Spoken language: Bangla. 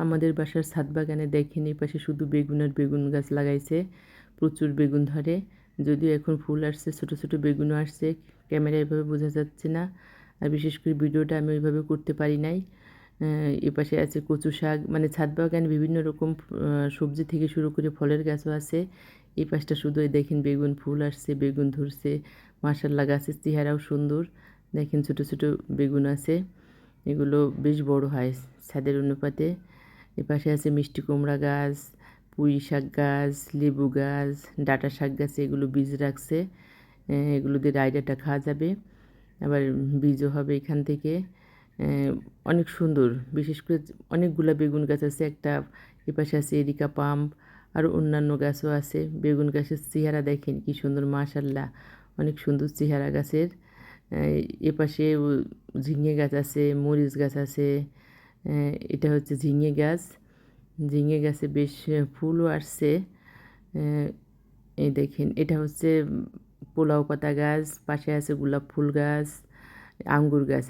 আমাদের বাসার ছাদ বাগানে দেখেন এই পাশে শুধু বেগুন আর বেগুন গাছ লাগাইছে, প্রচুর বেগুন ধরে। যদিও এখন ফুল আসছে, ছোট ছোট বেগুনও আসছে, ক্যামেরায় এভাবে বোঝা যাচ্ছে না। আর বিশেষ করে ভিডিওটা আমি ওইভাবে করতে পারি নাই। এপাশে আছে কচু শাক, মানে ছাদ বাগানে বিভিন্ন রকম সবজি থেকে শুরু করে ফলের গাছও আছে। এই পাশটা শুধু এই দেখেন বেগুন ফুল আসছে, বেগুন ধরছে, মাশাআল্লাহ গাছের চেহারাও সুন্দর। দেখেন ছোট ছোট বেগুন আছে, এগুলো বেশ বড় হয় ছাদের অনুপাতে। এপাশে আছে মিষ্টি কুমড়া গাছ, পুঁই শাক গাছ, লেবু গাছ, ডাঁটা শাক গাছে এগুলো বীজ রাখছে, এগুলো দিয়ে রায়ডাটা খাওয়া যাবে, আবার বীজও হবে এখান থেকে। অনেক সুন্দর, বিশেষ করে অনেকগুলা বেগুন গাছ আছে। একটা এপাশে আছে এরিকা পাম, আর অন্যান্য গাছও আছে। বেগুন গাছের চেহারা দেখেন কি সুন্দর, মাশাআল্লাহ অনেক সুন্দর চেহারা গাছের। এপাশে ঝিঙে গাছ আছে, মরিচ গাছ আছে। এটা হচ্ছে ঝিঙে গাছ, ঝিঙে গাছে বেশ ফুলও আসছে। এই দেখেন এটা হচ্ছে পোলাও পাতা গাছ, পাশে আছে গোলাপ ফুল গাছ, আঙ্গুর গাছ।